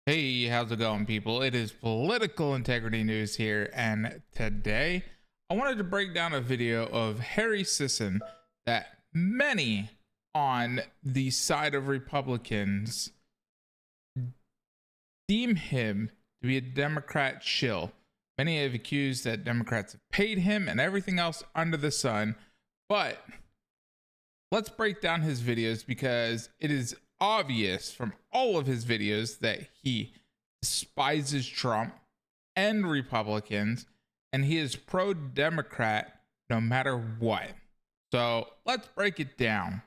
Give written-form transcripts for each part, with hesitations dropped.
Hey, how's it going, people? It is Political Integrity News here, and today I wanted to break down a video of Harry Sisson that many on the side of Republicans deem him to be a Democrat shill. Many have accused that Democrats have paid him and everything else under the sun, but let's break down his videos because it is obvious from all of his videos that he despises Trump and Republicans, and he is pro Democrat no matter what. So let's break it down.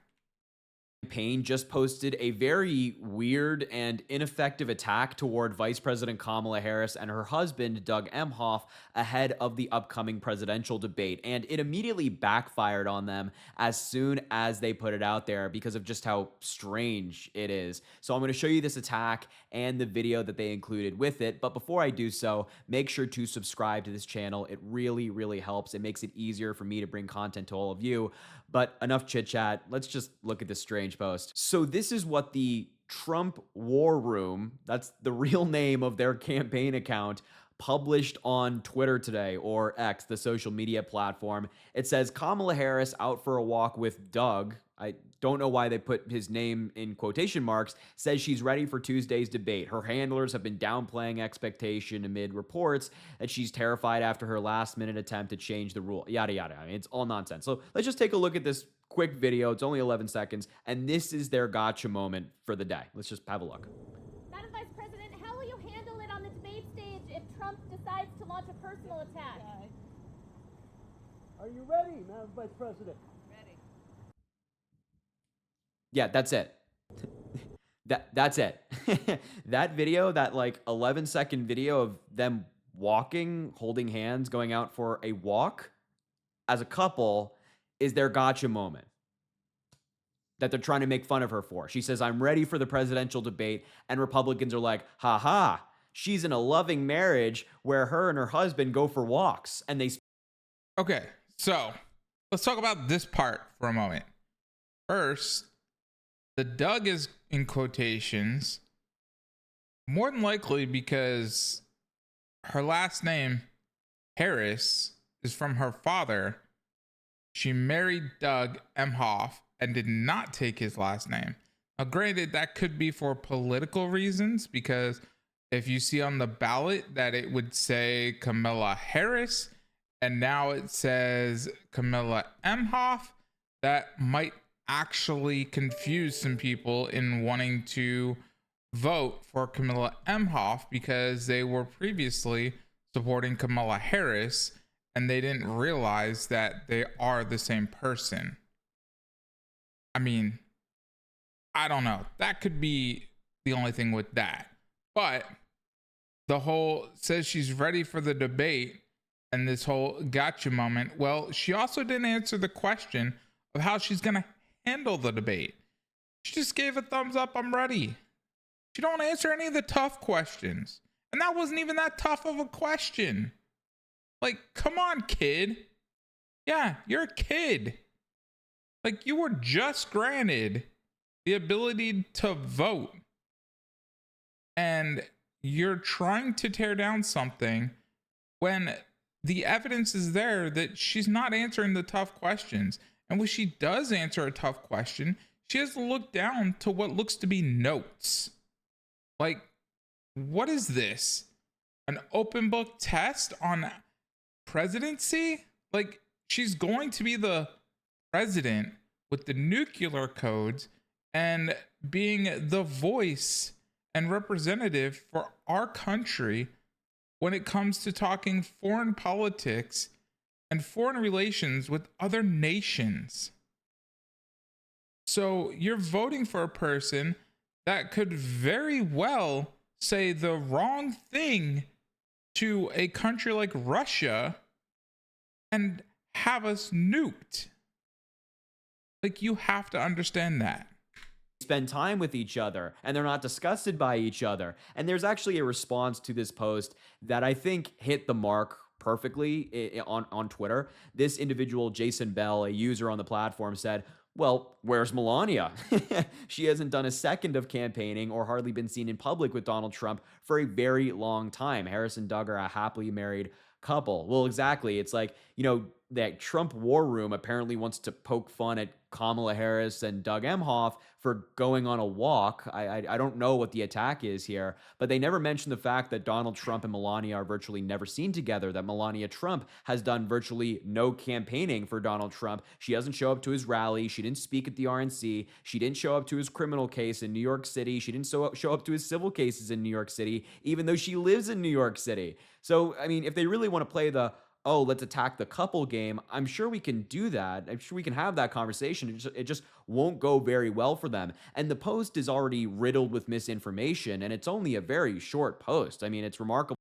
Campaign just posted a very weird and ineffective attack toward Vice President Kamala Harris and her husband, Doug Emhoff, ahead of the upcoming presidential debate. And it immediately backfired on them as soon as they put it out there because of just how strange it is. So I'm going to show you this attack and the video that they included with it. But before I do so, make sure to subscribe to this channel. It really, really helps. It makes it easier for me to bring content to all of you. But enough chit chat. Let's just look at this strange post. So this is what the Trump War Room, that's the real name of their campaign account, published on Twitter today, or X, the social media platform. It says Kamala Harris out for a walk with Doug. I don't know why they put his name in quotation marks, says she's ready for Tuesday's debate. Her handlers have been downplaying expectation amid reports that she's terrified after her last-minute attempt to change the rule. Yada, yada. I mean, it's all nonsense. So let's just take a look at this quick video. It's only 11 seconds, and this is their gotcha moment for the day. Let's just have a look. Madam Vice President, how will you handle it on the debate stage if Trump decides to launch a personal attack? Are you ready, Madam Vice President? Yeah, that's it. That's it. That video, that like 11-second video of them walking, holding hands, going out for a walk as a couple is their gotcha moment that they're trying to make fun of her for. She says, I'm ready for the presidential debate. And Republicans are like, ha ha, she's in a loving marriage where her and her husband go for walks. And they... Okay, so let's talk about this part for a moment. First, the Doug is in quotations, more than likely because her last name, Harris, is from her father. She married Doug Emhoff and did not take his last name. Now, granted, that could be for political reasons, because if you see on the ballot that it would say Kamala Harris and now it says Kamala Emhoff, that might actually confuse some people in wanting to vote for Kamala Emhoff because they were previously supporting Kamala Harris and they didn't realize that they are the same person. I mean, I don't know. That could be the only thing with that. But the whole says she's ready for the debate and this whole gotcha moment. Well, she also didn't answer the question of how she's going to handle the debate. She just gave a thumbs up, I'm ready. She don't answer any of the tough questions. And that wasn't even that tough of a question. Like, come on, kid. Yeah, you're a kid. Like, you were just granted the ability to vote. And you're trying to tear down something when the evidence is there that she's not answering the tough questions. And when she does answer a tough question, she has to look down to what looks to be notes. Like, what is this? An open book test on presidency? Like, she's going to be the president with the nuclear codes and being the voice and representative for our country when it comes to talking foreign politics and foreign relations with other nations. So you're voting for a person that could very well say the wrong thing to a country like Russia and have us nuked. Like, you have to understand that. Spend time with each other and they're not disgusted by each other. And there's actually a response to this post that I think hit the mark perfectly on Twitter. This individual, Jason Bell, a user on the platform, said, Well, where's Melania? She hasn't done a second of campaigning or hardly been seen in public with Donald Trump for a very long time. Harris and Doug are a happily married couple. Well, exactly. It's like, that Trump war room apparently wants to poke fun at Kamala Harris and Doug Emhoff for going on a walk. I don't know what the attack is here, but they never mention the fact that Donald Trump and Melania are virtually never seen together, that Melania Trump has done virtually no campaigning for Donald Trump. She doesn't show up to his rally. She didn't speak at the RNC. She didn't show up to his criminal case in New York City. She didn't show up to his civil cases in New York City, even though she lives in New York City. So, I mean, if they really want to play the oh, let's attack the couple game, I'm sure we can do that. I'm sure we can have that conversation. It just won't go very well for them. And the post is already riddled with misinformation, and it's only a very short post. I mean, it's remarkable.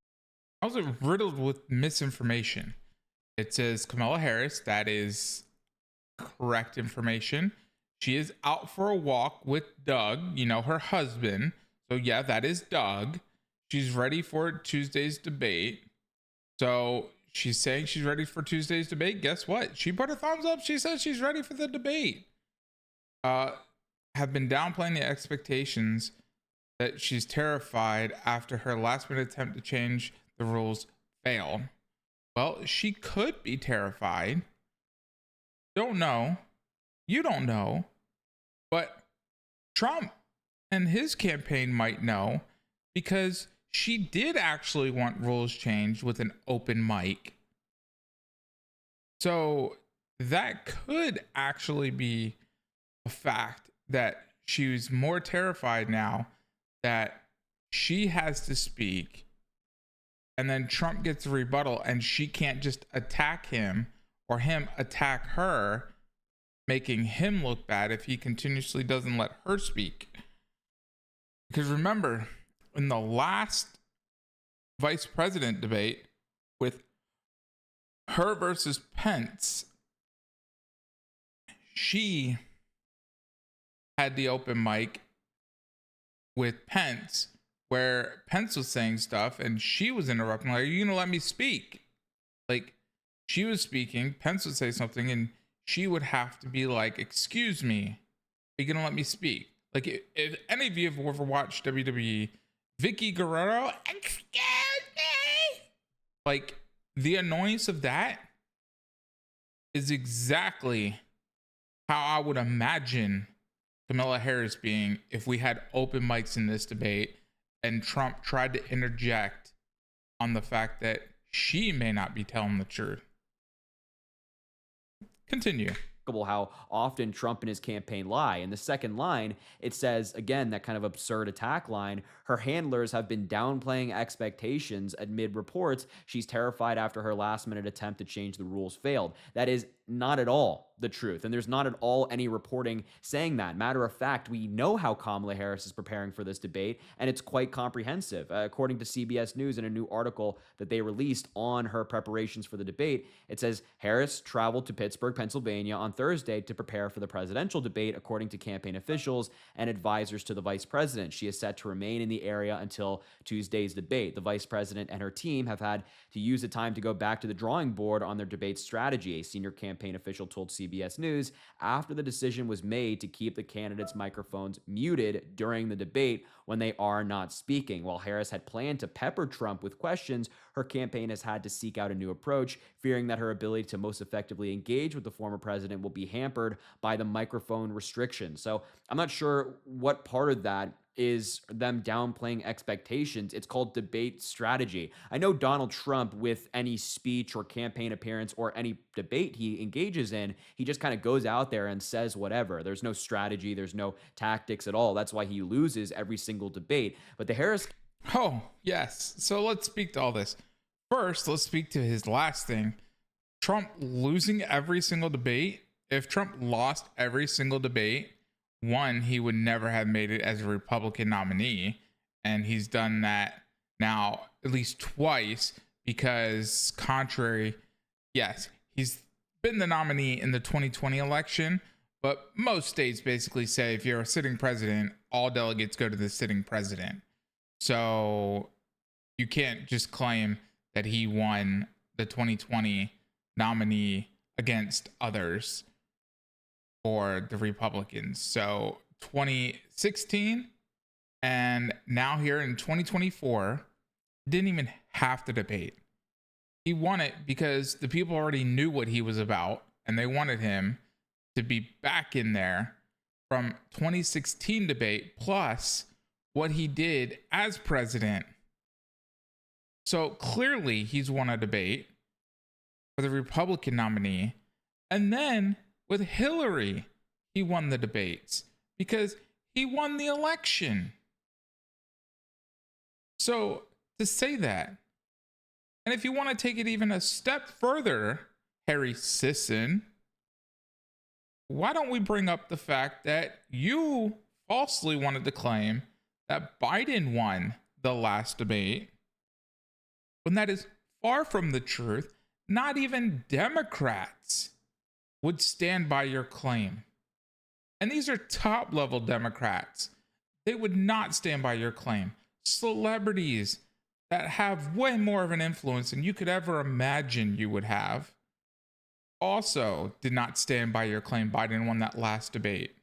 Also riddled with misinformation. It says Kamala Harris. That is correct information. She is out for a walk with Doug, her husband. So yeah, that is Doug. She's ready for Tuesday's debate. So she's saying she's ready for Tuesday's debate. Guess what? She put a thumbs up. She says she's ready for the debate. Have been downplaying the expectations that she's terrified after her last minute attempt to change the rules failed. Well, she could be terrified. Don't know. You don't know. But Trump and his campaign might know, because she did actually want rules changed with an open mic. So that could actually be a fact, that she was more terrified now that she has to speak and then Trump gets a rebuttal and she can't just attack him or him attack her, making him look bad if he continuously doesn't let her speak. Because remember, in the last vice president debate with her versus Pence, she had the open mic with Pence where Pence was saying stuff and she was interrupting, like, are you gonna let me speak? Like, she was speaking, Pence would say something and she would have to be like, excuse me, are you gonna let me speak? Like, if any of you have ever watched WWE, Vicky Guerrero, excuse me, like, the annoyance of that is exactly how I would imagine Kamala Harris being if we had open mics in this debate and Trump tried to interject on the fact that she may not be telling the truth. Continue. How often Trump and his campaign lie. In the second line, it says, again, that kind of absurd attack line, her handlers have been downplaying expectations amid reports she's terrified after her last minute attempt to change the rules failed. That is not at all the truth. And there's not at all any reporting saying that. Matter of fact, we know how Kamala Harris is preparing for this debate, and it's quite comprehensive. According to CBS News, in a new article that they released on her preparations for the debate, it says Harris traveled to Pittsburgh, Pennsylvania on Thursday to prepare for the presidential debate, according to campaign officials and advisors to the vice president. She is set to remain in the area until Tuesday's debate. The vice president and her team have had to use the time to go back to the drawing board on their debate strategy, a senior campaign official told CBS News after the decision was made to keep the candidates' microphones muted during the debate when they are not speaking. While Harris had planned to pepper Trump with questions, her campaign has had to seek out a new approach, fearing that her ability to most effectively engage with the former president will be hampered by the microphone restrictions. So I'm not sure what part of that is them downplaying expectations. It's called debate strategy. I know Donald Trump, with any speech or campaign appearance or any debate he engages in, he just kind of goes out there and says whatever. There's no strategy, there's no tactics at all. That's why he loses every single debate. But the Harris... Oh, yes. So let's speak to all this. First, let's speak to his last thing. Trump losing every single debate. If Trump lost every single debate, one, he would never have made it as a Republican nominee. And he's done that now at least twice because yes, he's been the nominee in the 2020 election, but most states basically say if you're a sitting president, all delegates go to the sitting president. So you can't just claim that he won the 2020 nominee against others. for the Republicans. So 2016 and now here in 2024, didn't even have to debate. He won it because the people already knew what he was about and they wanted him to be back in there from 2016 debate plus what he did as president. So clearly he's won a debate for the Republican nominee. And then with Hillary, he won the debates because he won the election. So to say that, and if you want to take it even a step further, Harry Sisson, why don't we bring up the fact that you falsely wanted to claim that Biden won the last debate when that is far from the truth? Not even Democrats would stand by your claim. And these are top level Democrats. They would not stand by your claim. Celebrities that have way more of an influence than you could ever imagine you would have also did not stand by your claim Biden won that last debate.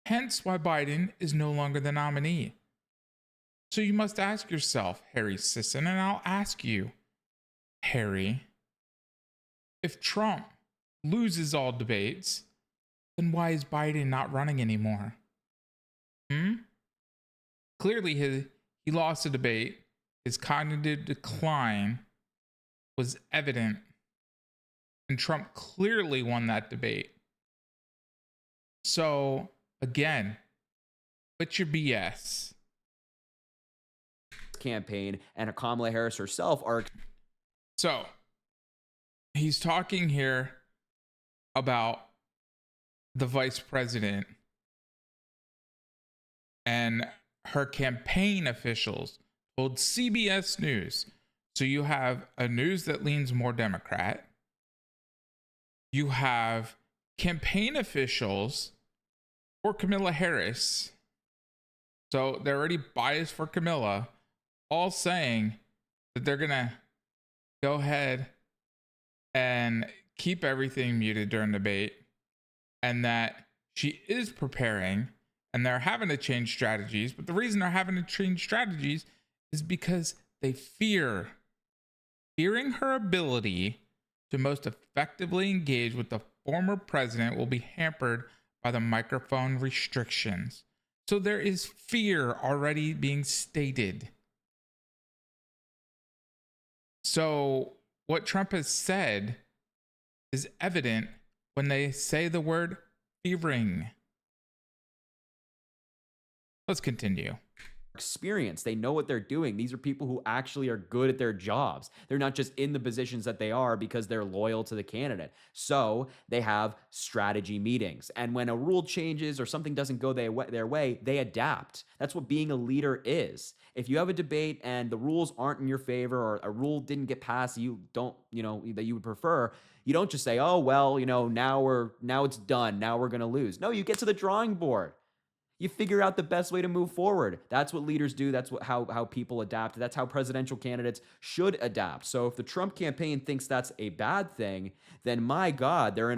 Hence why Biden is no longer the nominee. So you must ask yourself, Harry Sisson, and I'll ask you, Harry, if Trump loses all debates, then why is Biden not running anymore? Clearly he lost a debate. His cognitive decline was evident. And Trump clearly won that debate. So, again, quit your BS. Campaign and Kamala Harris herself are. So, he's talking here about the vice president and her campaign officials told CBS News. So you have a news that leans more Democrat. You have campaign officials for Kamala Harris. So they're already biased for Kamala, all saying that they're going to go ahead and keep everything muted during debate and that she is preparing and they're having to change strategies. But the reason they're having to change strategies is because they fearing her ability to most effectively engage with the former president will be hampered by the microphone restrictions. So there is fear already being stated. So what Trump has said is evident when they say the word fearing. Let's continue. Experience. They know what they're doing. These are people who actually are good at their jobs. They're not just in the positions that they are because they're loyal to the candidate. So they have strategy meetings. And when a rule changes or something doesn't go their way, they adapt. That's what being a leader is. If you have a debate and the rules aren't in your favor or a rule didn't get passed that you don't, that you would prefer, you don't just say, oh, well, now it's done. Now we're going to lose. No, you get to the drawing board. You figure out the best way to move forward. That's what leaders do. That's how people adapt. That's how presidential candidates should adapt. So if the Trump campaign thinks that's a bad thing, then my God, they're in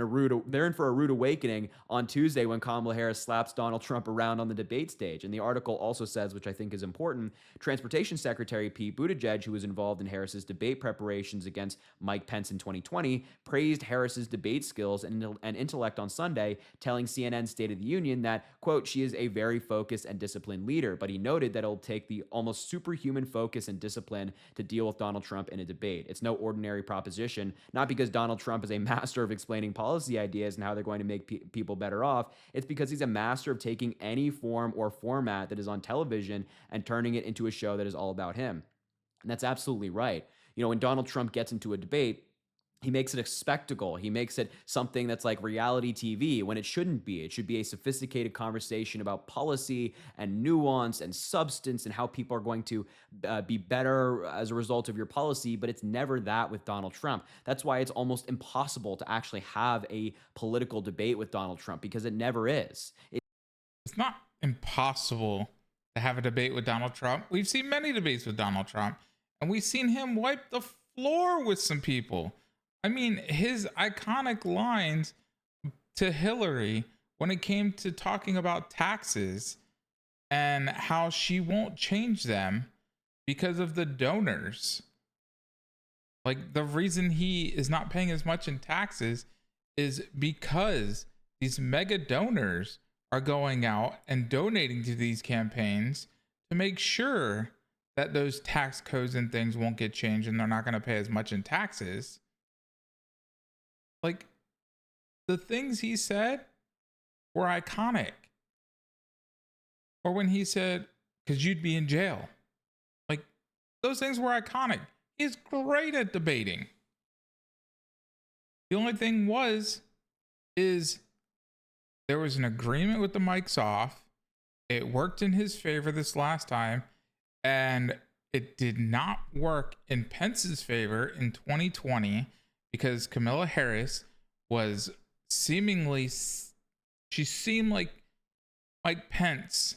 for a rude awakening on Tuesday when Kamala Harris slaps Donald Trump around on the debate stage. And the article also says, which I think is important, Transportation Secretary Pete Buttigieg, who was involved in Harris's debate preparations against Mike Pence in 2020, praised Harris's debate skills and intellect on Sunday, telling CNN State of the Union that, quote, she is a very focused and disciplined leader, but he noted that it'll take the almost superhuman focus and discipline to deal with Donald Trump in a debate. It's no ordinary proposition, not because Donald Trump is a master of explaining policy ideas and how they're going to make people better off. It's because he's a master of taking any form or format that is on television and turning it into a show that is all about him. And that's absolutely right. When Donald Trump gets into a debate, he makes it a spectacle. He makes it something that's like reality TV when it shouldn't be. It should be a sophisticated conversation about policy and nuance and substance and how people are going to be better as a result of your policy, but it's never that with Donald Trump. That's why it's almost impossible to actually have a political debate with Donald Trump because it never is. It's not impossible to have a debate with Donald Trump. We've seen many debates with Donald Trump, and we've seen him wipe the floor with some people. I mean, his iconic lines to Hillary when it came to talking about taxes and how she won't change them because of the donors. Like, the reason he is not paying as much in taxes is because these mega donors are going out and donating to these campaigns to make sure that those tax codes and things won't get changed and they're not going to pay as much in taxes. Like, the things he said were iconic. Or when he said, because you'd be in jail. Like, those things were iconic. He's great at debating. The only thing is there was an agreement with the mics off. It worked in his favor this last time, and it did not work in Pence's favor in 2020 because Kamala Harris was she seemed like Mike Pence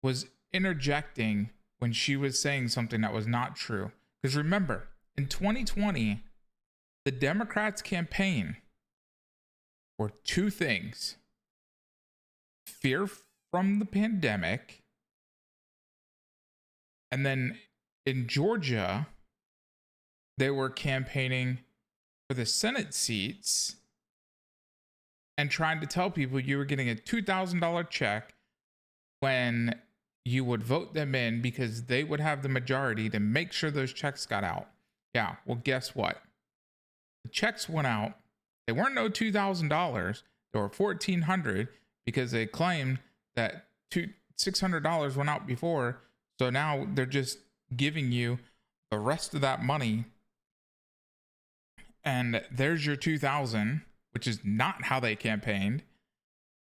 was interjecting when she was saying something that was not true. Because remember, in 2020, the Democrats' campaign were two things: fear from the pandemic, and then in Georgia, they were campaigning for the Senate seats and trying to tell people you were getting a $2,000 check when you would vote them in because they would have the majority to make sure those checks got out. Yeah, well, guess what? The checks went out. They weren't no $2,000. They were $1,400 because they claimed that $600 went out before. So now they're just giving you the rest of that money. And there's your $2,000, which is not how they campaigned.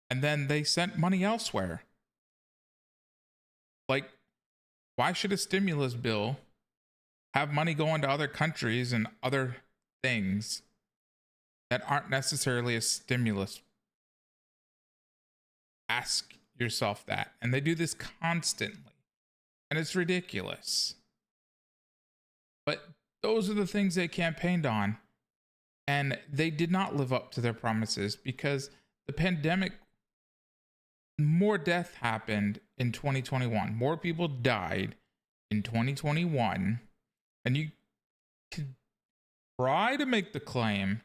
And then they sent money elsewhere. Like, why should a stimulus bill have money going to other countries and other things that aren't necessarily a stimulus? Ask yourself that. And they do this constantly. And it's ridiculous. But those are the things they campaigned on. And they did not live up to their promises because the pandemic, more death happened in 2021. More people died in 2021. And you could try to make the claim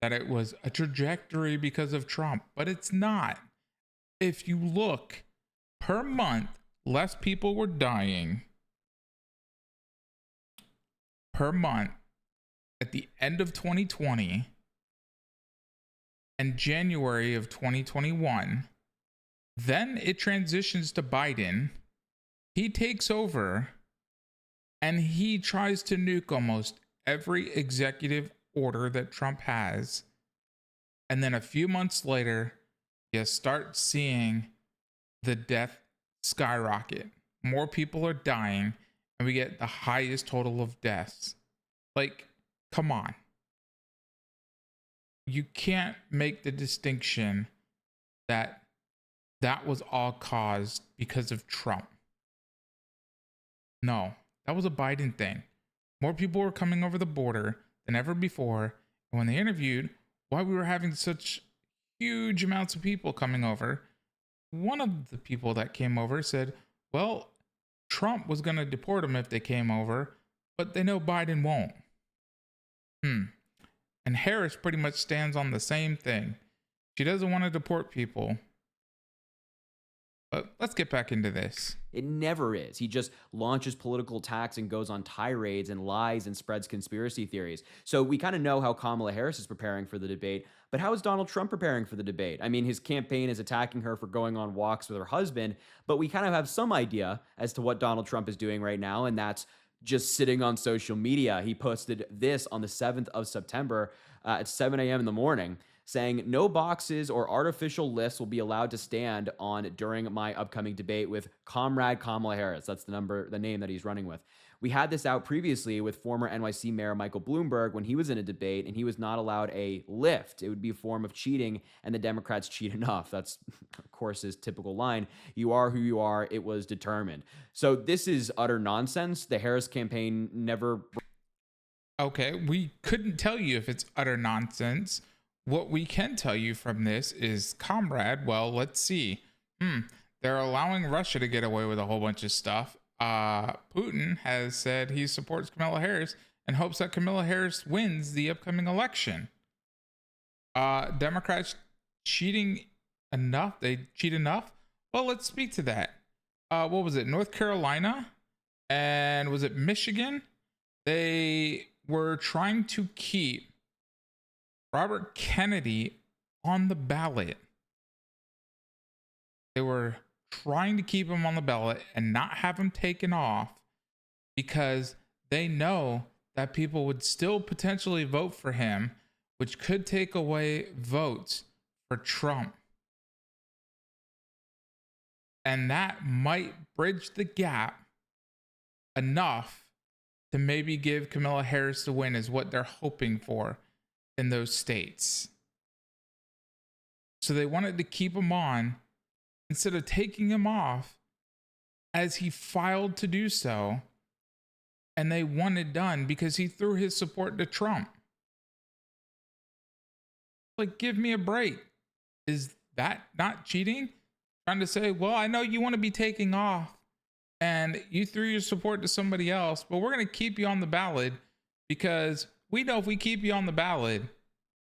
that it was a trajectory because of Trump, but it's not. If you look per month, less people were dying per month at the end of 2020 and January of 2021. Then it transitions to Biden. He takes over and he tries to nuke almost every executive order that Trump has. And then a few months later, you start seeing the death skyrocket. More people are dying, and we get the highest total of deaths. Like, come on. You can't make the distinction that that was all caused because of Trump. No, that was a Biden thing. More people were coming over the border than ever before. And when they interviewed why we were having such huge amounts of people coming over, one of the people that came over said, well, Trump was going to deport them if they came over, but they know Biden won't. And Harris pretty much stands on the same thing. She doesn't want to deport people. But let's get back into this. It never is. He just launches political attacks and goes on tirades and lies and spreads conspiracy theories. So we kind of know how Kamala Harris is preparing for the debate, but how is Donald Trump preparing for the debate? I mean, his campaign is attacking her for going on walks with her husband, but we kind of have some idea as to what Donald Trump is doing right now, and that's just sitting on social media. He posted this on the 7th of September at 7 a.m. in the morning, saying no boxes or artificial lists will be allowed to stand on during my upcoming debate with Comrade Kamala Harris. That's the name that he's running with. We had this out previously with former NYC Mayor Michael Bloomberg when he was in a debate and he was not allowed a lift. It would be a form of cheating, and the Democrats cheat enough. That's, of course, his typical line. You are who you are. It was determined. So this is utter nonsense. The Harris campaign never... Okay, we couldn't tell you if it's utter nonsense. what we can tell you from this is, comrade, well, let's see. They're allowing Russia to get away with a whole bunch of stuff. Putin has said he supports Kamala Harris and hopes that Kamala Harris wins the upcoming election. Democrats cheating enough? They cheat enough? Well, let's speak to that. What was it? North Carolina and was it Michigan? They were trying to keep Robert Kennedy on the ballot. They were trying to keep him on the ballot and not have him taken off because they know that people would still potentially vote for him, which could take away votes for Trump. And that might bridge the gap enough to maybe give Kamala Harris the win, is what they're hoping for in those states. So they wanted to keep him on instead of taking him off as he filed to do so. And they want it done because he threw his support to Trump. Like, give me a break. Is that not cheating? Trying to say, well, I know you want to be taking off and you threw your support to somebody else, but we're going to keep you on the ballot because we know if we keep you on the ballot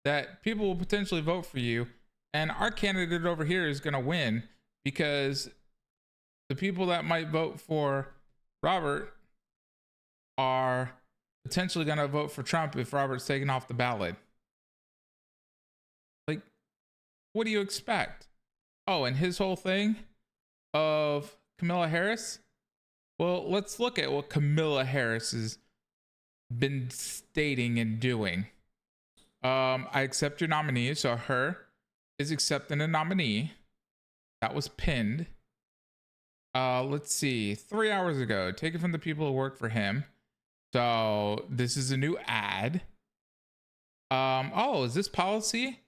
that people will potentially vote for you, and our candidate over here is going to win because the people that might vote for Robert are potentially going to vote for Trump if Robert's taken off the ballot. Like, what do you expect? Oh, and his whole thing of Kamala Harris. Well, let's look at what Kamala Harris has been stating and doing. I accept your nominee. So her is accepting a nominee. That was pinned. Let's see. 3 hours ago, taken from the people who work for him. So this is a new ad. Oh, is this policy?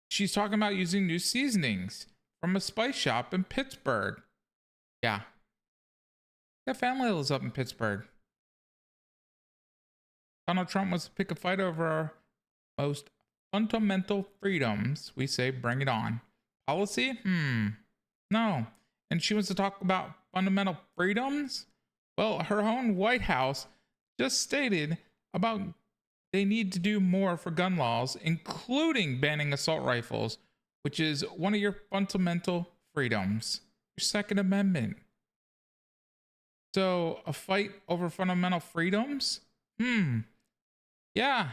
She's talking about using new seasonings from a spice shop in Pittsburgh. Yeah. That family lives up in Pittsburgh. Donald Trump wants to pick a fight over our most fundamental freedoms. We say, bring it on. Policy? No. And she wants to talk about fundamental freedoms? Well, her own White House just stated about they need to do more for gun laws, including banning assault rifles, which is one of your fundamental freedoms, your Second Amendment. So a fight over fundamental freedoms? Yeah,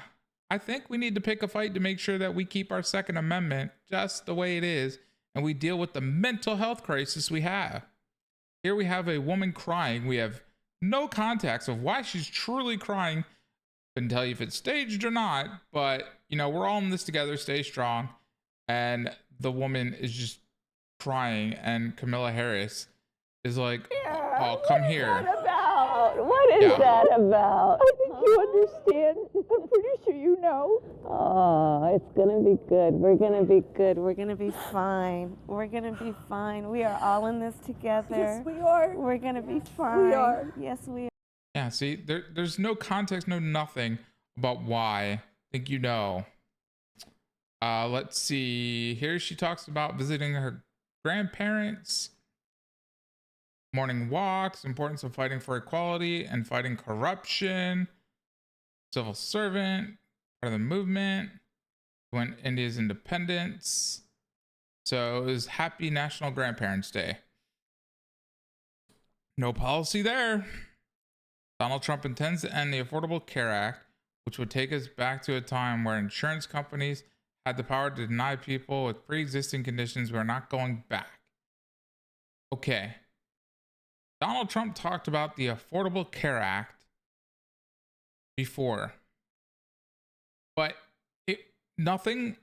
I think we need to pick a fight to make sure that we keep our Second Amendment just the way it is, and we deal with the mental health crisis we have. Here we have a woman crying. We have no context of why she's truly crying. Couldn't tell you if it's staged or not, but we're all in this together. Stay strong. And the woman is just crying, and Kamala Harris is like, "Oh, come here." What is that about? I think you understand. I'm pretty sure you know. Oh, it's gonna be good. We're gonna be good. We're gonna be fine. We're gonna be fine. We are all in this together. Yes, we are. We're gonna be fine. We are. Yes, we are. Yeah, see, there's no context, no nothing about why. I think let's see. Here she talks about visiting her grandparents, morning walks, importance of fighting for equality and fighting corruption, civil servant, part of the movement, when India's independence. So it was Happy National Grandparents' Day. No policy there. Donald Trump intends to end the Affordable Care Act, which would take us back to a time where insurance companies had the power to deny people with pre-existing conditions. We're not going back. Okay. Donald Trump talked about the Affordable Care Act before, but nothing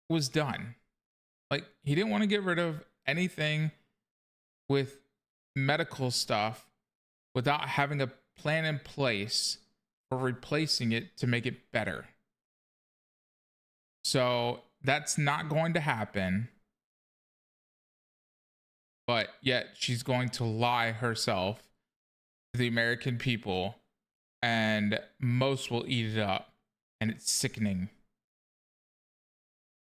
was done. Like, he didn't want to get rid of anything with medical stuff without having a plan in place for replacing it to make it better. So that's not going to happen. But yet she's going to lie herself to the American people, and most will eat it up, and it's sickening.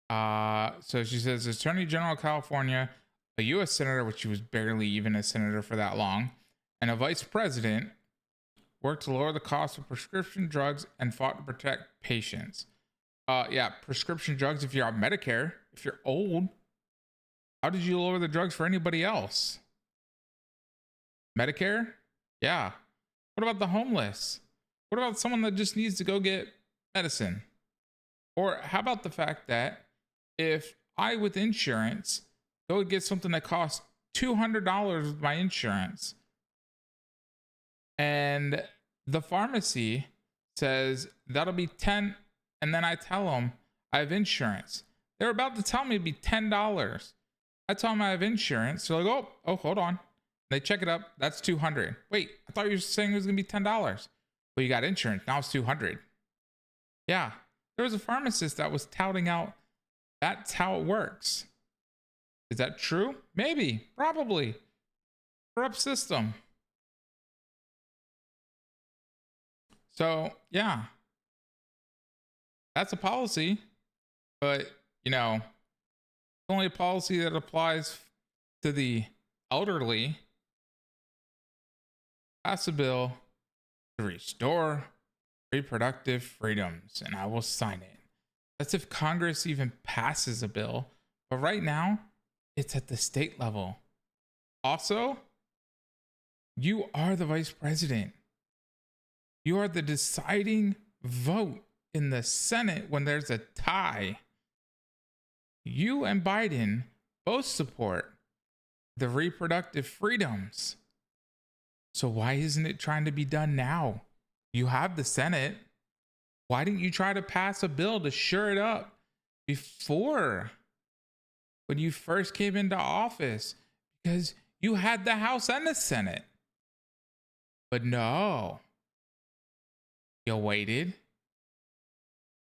So she says, Attorney General of California, a U.S. senator, which she was barely even a senator for that long, and a vice president worked to lower the cost of prescription drugs and fought to protect patients. Yeah, prescription drugs. If you're on Medicare, if you're old, how did you lower the drugs for anybody else? Medicare? Yeah. What about the homeless? What about someone that just needs to go get medicine? Or how about the fact that if I, with insurance, go get something that costs $200 with my insurance, and the pharmacy says that'll be 10, and then I tell them I have insurance. They're about to tell me it'd be $10. I tell them I have insurance. They're like, oh, hold on. They check it up. That's 200. Wait, I thought you were saying it was gonna be $10. Well, you got insurance. Now it's 200. Yeah, there was a pharmacist that was touting out that's how it works. Is that true? Maybe, probably. Corrupt system. So yeah, that's a policy, but you know, it's only a policy that applies to the elderly. Pass a bill to restore reproductive freedoms, and I will sign it. That's if Congress even passes a bill. But right now, it's at the state level. Also, you are the vice president. You are the deciding vote in the Senate when there's a tie. You and Biden both support the reproductive freedoms. So why isn't it trying to be done now? You have the Senate. Why didn't you try to pass a bill to shore it up before, when you first came into office? Because you had the House and the Senate. But no, you waited.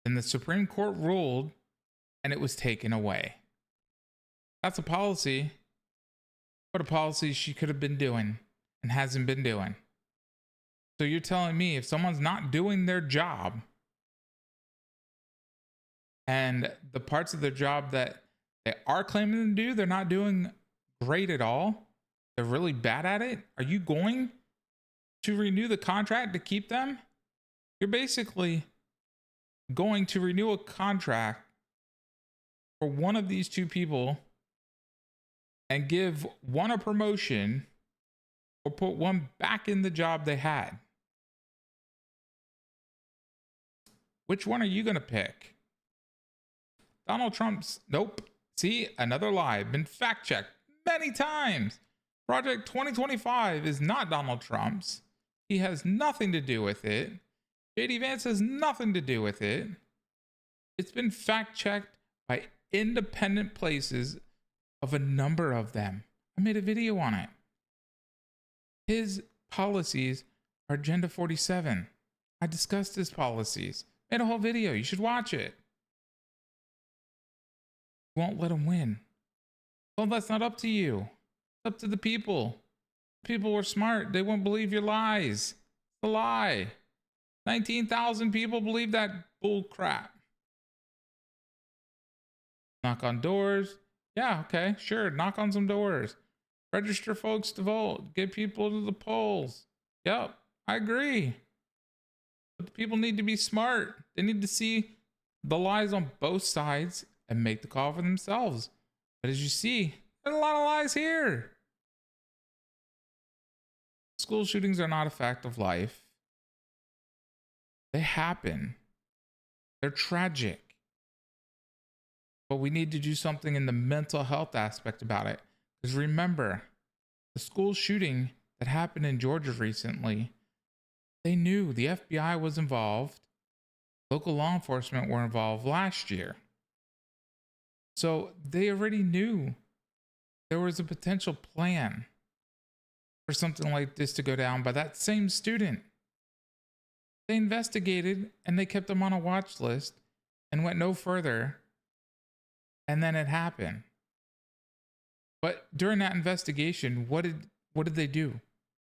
Then the Supreme Court ruled and it was taken away. That's a policy. What a policy she could have been doing and hasn't been doing. So you're telling me if someone's not doing their job, and the parts of their job that they are claiming to do, they're not doing great at all, they're really bad at it, are you going to renew the contract to keep them? You're basically going to renew a contract for one of these two people and give one a promotion or put one back in the job they had. Which one are you going to pick? Donald Trump's, nope. See, another lie. Been fact checked many times. Project 2025 is not Donald Trump's. He has nothing to do with it. JD Vance has nothing to do with it. It's been fact checked by independent places of a number of them. I made a video on it. His policies are Agenda 47. I discussed his policies. Made a whole video. You should watch it. Won't let him win. Well, that's not up to you. It's up to the people. People were smart. They won't believe your lies. It's a lie. 19,000 people believe that bull crap. Knock on doors. Yeah, okay, sure. Knock on some doors. Register folks to vote. Get people to the polls. Yep, I agree. But the people need to be smart. They need to see the lies on both sides and make the call for themselves. But as you see, there's a lot of lies here. School shootings are not a fact of life. They happen. They're tragic. But we need to do something in the mental health aspect about it. Because remember, the school shooting that happened in Georgia recently, they knew the FBI was involved. Local law enforcement were involved last year. So they already knew there was a potential plan for something like this to go down by that same student. They investigated and they kept them on a watch list and went no further. And then it happened. But during that investigation, what did they do?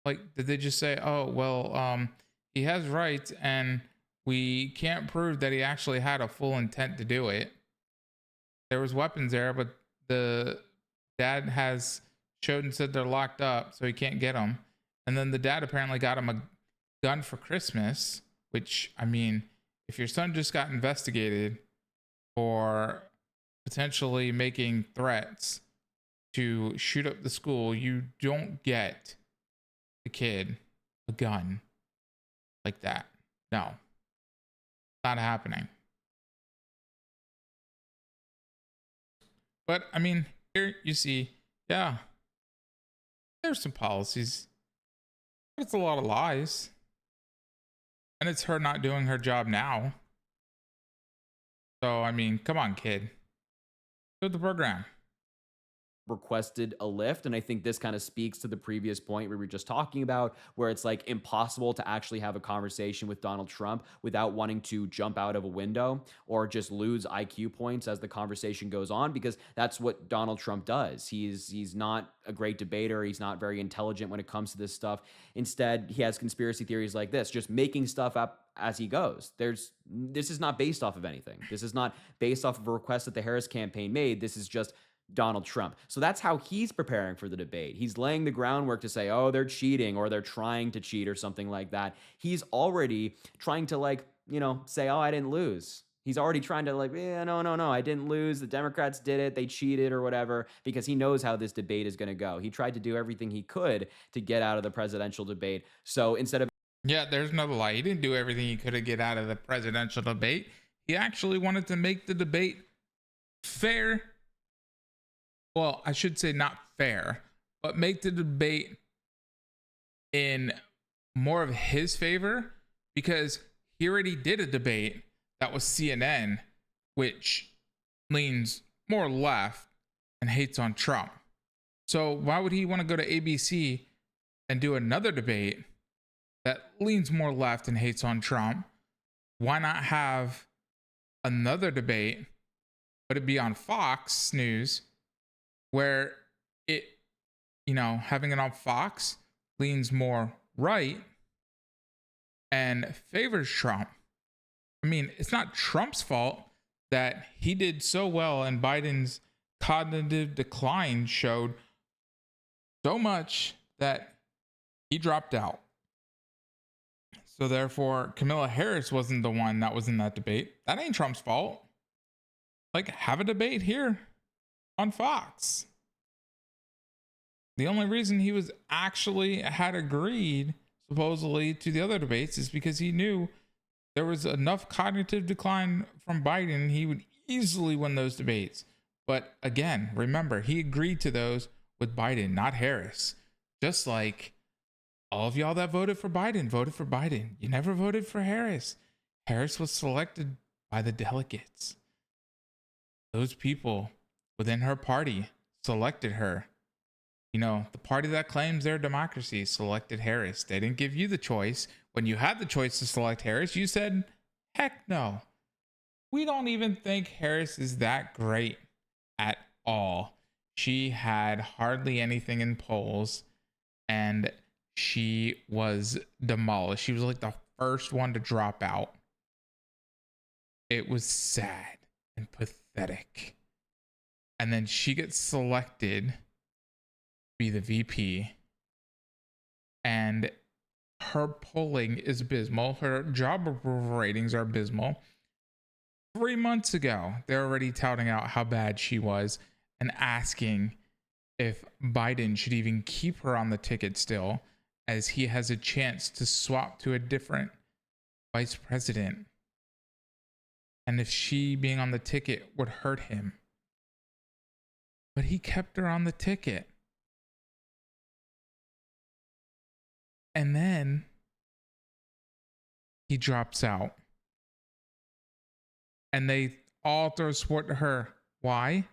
Like, did they just say, oh, well, he has rights and we can't prove that he actually had a full intent to do it? there was weapons there, but the dad has showed and said they're locked up, so he can't get them. And then the dad apparently got him a gun for Christmas, which, I mean, if your son just got investigated for potentially making threats to shoot up the school, you don't get the kid a gun like that. No, not happening. But I mean, here you see, yeah, there's some policies, but it's a lot of lies. And it's her not doing her job now. So, I mean, come on, kid. Do the program. Requested a lift, and I think this kind of speaks to the previous point we were just talking about, where it's like impossible to actually have a conversation with Donald Trump without wanting to jump out of a window or just lose IQ points as the conversation goes on, because that's what Donald Trump does. He's not a great debater. He's not very intelligent when it comes to this stuff. Instead, he has conspiracy theories like this, just making stuff up as he goes. This is not based off of anything. This is not based off of a request that the Harris campaign made. This is just Donald Trump. So that's how he's preparing for the debate. He's laying the groundwork to say, oh, they're cheating or they're trying to cheat or something like that. He's already trying to say, oh, I didn't lose. He's already trying to no, I didn't lose. The Democrats did it. They cheated or whatever, because he knows how this debate is going to go. He tried to do everything he could to get out of the presidential debate. So instead of Yeah, there's no lie. He didn't do everything he could to get out of the presidential debate. He actually wanted to make the debate fair. Well, I should say not fair, but make the debate in more of his favor, because he already did a debate that was CNN, which leans more left and hates on Trump. So why would he want to go to ABC and do another debate that leans more left and hates on Trump? Why not have another debate, but it be on Fox News, where it, having it on Fox leans more right and favors Trump? I mean, it's not Trump's fault that he did so well and Biden's cognitive decline showed so much that he dropped out. So therefore, Kamala Harris wasn't the one that was in that debate. That ain't Trump's fault. Like, have a debate here on Fox. The only reason he was actually had agreed supposedly to the other debates is because he knew there was enough cognitive decline from Biden, he would easily win those debates. But again, remember, he agreed to those with Biden, not Harris. Just like all of y'all that voted for Biden. You never voted for Harris. Harris was selected by the delegates. Those people within her party selected her. The party that claims their democracy selected Harris. They didn't give you the choice. When you had the choice to select Harris, you said, heck no. We don't even think Harris is that great at all. She had hardly anything in polls, and she was demolished. She was like the first one to drop out. It was sad and pathetic. And then she gets selected be the VP, and her polling is abysmal. Her job approval ratings are abysmal. 3 months ago, they're already touting out how bad she was and asking if Biden should even keep her on the ticket still, as he has a chance to swap to a different vice president, and if she being on the ticket would hurt him. But he kept her on the ticket. And then he drops out. And they all throw support to her. Why?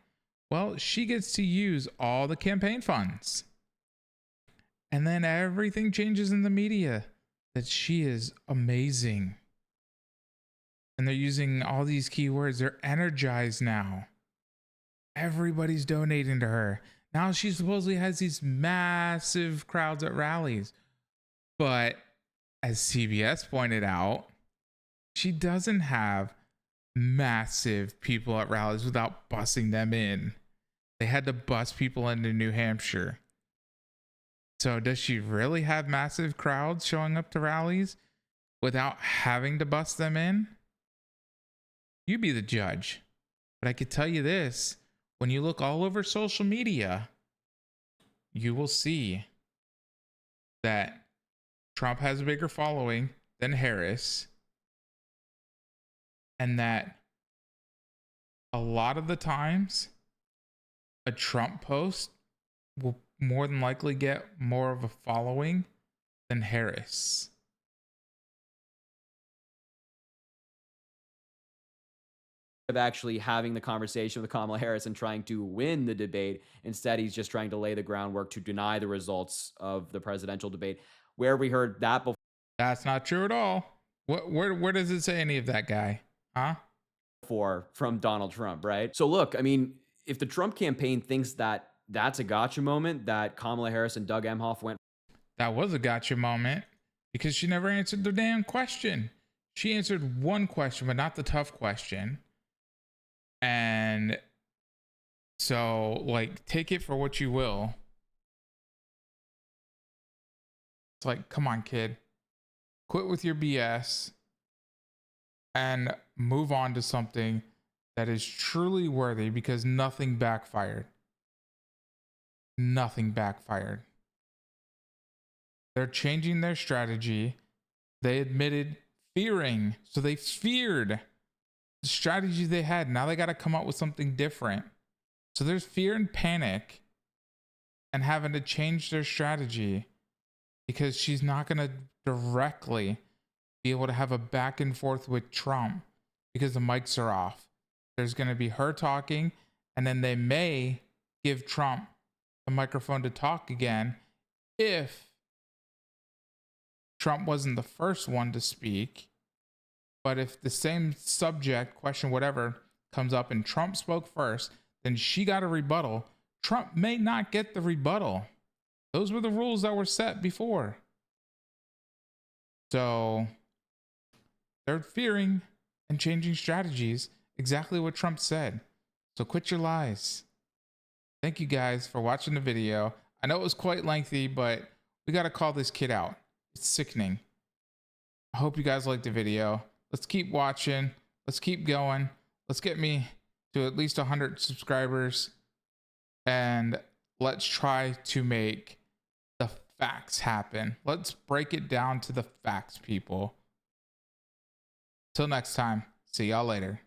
Well, she gets to use all the campaign funds. And then everything changes in the media that she is amazing. And they're using all these keywords. They're energized now. Everybody's donating to her. Now she supposedly has these massive crowds at rallies. But as CBS pointed out, she doesn't have massive people at rallies without busing them in. They had to bus people into New Hampshire. So does she really have massive crowds showing up to rallies without having to bus them in? You be the judge. But I could tell you this, when you look all over social media, you will see that Trump has a bigger following than Harris, and that a lot of the times a Trump post will more than likely get more of a following than Harris. Of actually having the conversation with Kamala Harris and trying to win the debate. Instead, he's just trying to lay the groundwork to deny the results of the presidential debate. Where we heard that That's not true at all. Where does it say any of that guy? Huh? before from Donald Trump, right? So look, I mean, if the Trump campaign thinks that that's a gotcha moment, that Kamala Harris and Doug Emhoff went That was a gotcha moment because she never answered the damn question. She answered one question, but not the tough question. And so, like, take it for what you will. It's like, come on, kid. Quit with your BS and move on to something that is truly worthy, because nothing backfired. Nothing backfired. They're changing their strategy. They admitted fearing. So they feared the strategy they had. Now they got to come up with something different. So there's fear and panic and having to change their strategy, because she's not going to directly be able to have a back and forth with Trump because the mics are off. There's going to be her talking, and then they may give Trump a microphone to talk again if Trump wasn't the first one to speak. But if the same subject, question, whatever, comes up and Trump spoke first, then she got a rebuttal. Trump may not get the rebuttal. Those were the rules that were set before. So they're fearing and changing strategies, exactly what Trump said. So quit your lies. Thank you guys for watching the video. I know it was quite lengthy, but we got to call this kid out. It's sickening. I hope you guys liked the video. Let's keep watching. Let's keep going. Let's get me to at least 100 subscribers. And let's try to make the facts happen. Let's break it down to the facts, people. Till next time. See y'all later.